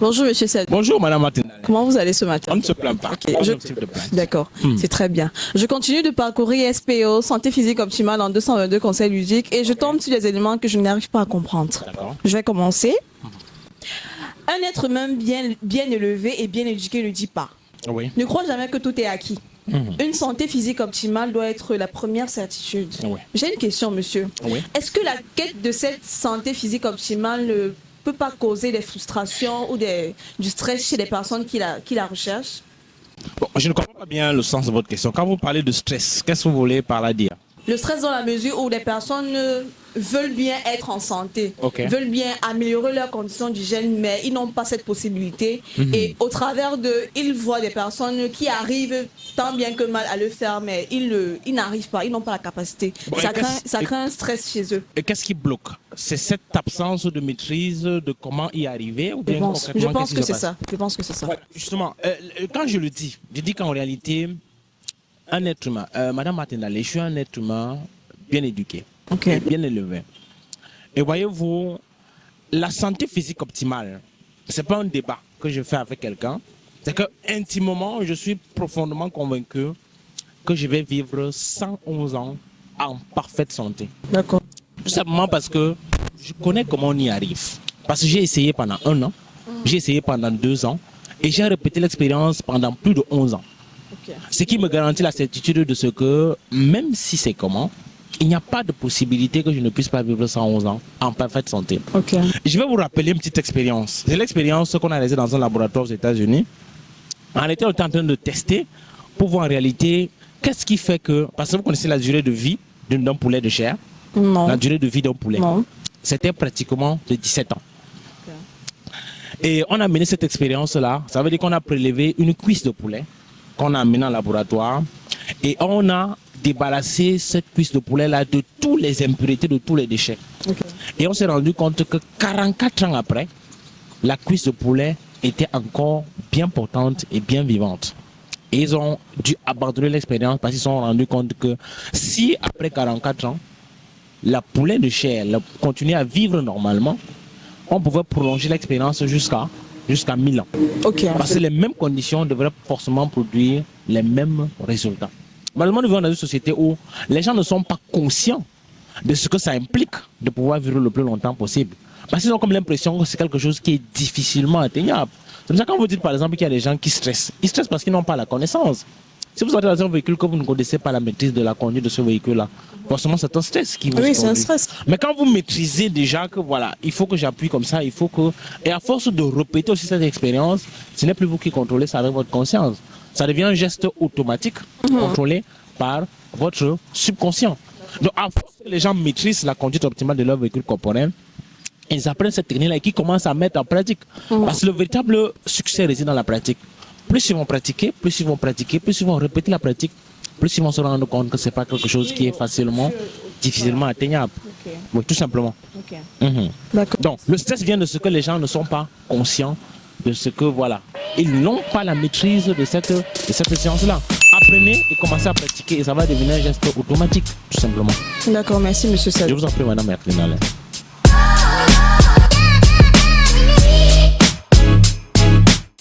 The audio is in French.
Bonjour Monsieur Sed. Bonjour Madame Martin. Comment vous allez ce matin? On ne se plaint pas. Ok, D'accord, c'est très bien. Je continue de parcourir SPO, santé physique optimale en 222 conseils ludiques et je tombe sur des éléments que je n'arrive pas à comprendre. Je vais commencer. Un être humain bien élevé et bien éduqué ne dit pas. Oui. Ne crois jamais que tout est acquis. Une santé physique optimale doit être la première certitude. Oui. J'ai une question, monsieur. Oui. Est-ce que la quête de cette santé physique optimale ne peut pas causer des frustrations ou du stress chez les personnes qui la recherchent? Bon, je ne comprends pas bien le sens de votre question. Quand vous parlez de stress, qu'est-ce que vous voulez par là dire? Le stress dans la mesure où les personnes veulent bien être en santé, veulent bien améliorer leurs conditions d'hygiène, mais ils n'ont pas cette possibilité. Et au travers ils voient des personnes qui arrivent tant bien que mal à le faire, mais ils n'arrivent pas, ils n'ont pas la capacité. Bon, ça crée un stress chez eux. Et qu'est-ce qui bloque? C'est cette absence de maîtrise de comment y arriver ou bien Je pense que c'est ça. Je pense que c'est ça. Ouais, justement, quand je le dis, je dis qu'en réalité, un être humain, Madame Martinale, je suis un être humain bien éduqué, bien élevé. Et voyez-vous, la santé physique optimale, ce n'est pas un débat que je fais avec quelqu'un. C'est que intimement, je suis profondément convaincu que je vais vivre 111 ans en parfaite santé. D'accord. Tout simplement parce que je connais comment on y arrive. Parce que j'ai essayé pendant 1 an, j'ai essayé pendant 2 ans, et j'ai répété l'expérience pendant plus de 11 ans. Ce qui me garantit la certitude de ce que, même si c'est comment, il n'y a pas de possibilité que je ne puisse pas vivre 111 ans en parfaite santé. Je vais vous rappeler une petite expérience. C'est l'expérience qu'on a réalisée dans un laboratoire aux États-Unis. En réalité, on était en train de tester pour voir en réalité qu'est-ce qui fait que... Parce que vous connaissez la durée de vie d'un poulet de chair. Non. La durée de vie d'un poulet. Non. C'était pratiquement de 17 ans. Et on a mené cette expérience-là. Ça veut dire qu'on a prélevé une cuisse de poulet qu'on a amené en laboratoire et on a débarrassé cette cuisse de poulet-là de toutes les impuretés, de tous les déchets. Et on s'est rendu compte que 44 ans après, la cuisse de poulet était encore bien portante et bien vivante. Et ils ont dû abandonner l'expérience parce qu'ils se sont rendus compte que si après 44 ans, la poulet de chair continuait à vivre normalement, on pouvait prolonger l'expérience jusqu'à 1000 ans. Parce que les mêmes conditions devraient forcément produire les mêmes résultats. Malheureusement, nous vivons dans une société où les gens ne sont pas conscients de ce que ça implique de pouvoir vivre le plus longtemps possible. Parce qu'ils ont comme l'impression que c'est quelque chose qui est difficilement atteignable. C'est pour ça que quand vous dites par exemple qu'il y a des gens qui stressent, ils stressent parce qu'ils n'ont pas la connaissance. Si vous êtes dans un véhicule que vous ne connaissez pas la maîtrise de la conduite de ce véhicule-là, forcément c'est un stress qui vous conduit. C'est un stress. Mais quand vous maîtrisez déjà que voilà, il faut que j'appuie comme ça, il faut que... Et à force de répéter aussi cette expérience, ce n'est plus vous qui contrôlez ça avec votre conscience. Ça devient un geste automatique contrôlé par votre subconscient. Donc à force que les gens maîtrisent la conduite optimale de leur véhicule corporel, ils apprennent cette technique-là et qu'ils commencent à mettre en pratique. Parce que le véritable succès réside dans la pratique. Plus ils vont pratiquer, plus ils vont pratiquer, plus ils vont répéter la pratique, plus ils vont se rendre compte que ce n'est pas quelque chose qui est difficilement atteignable. Oui, tout simplement. Donc, le stress vient de ce que les gens ne sont pas conscients de ce que, voilà, ils n'ont pas la maîtrise de cette séance-là. Apprenez et commencez à pratiquer et ça va devenir un geste automatique, tout simplement. D'accord, merci Monsieur Sed. Je vous en prie, Madame Martinale.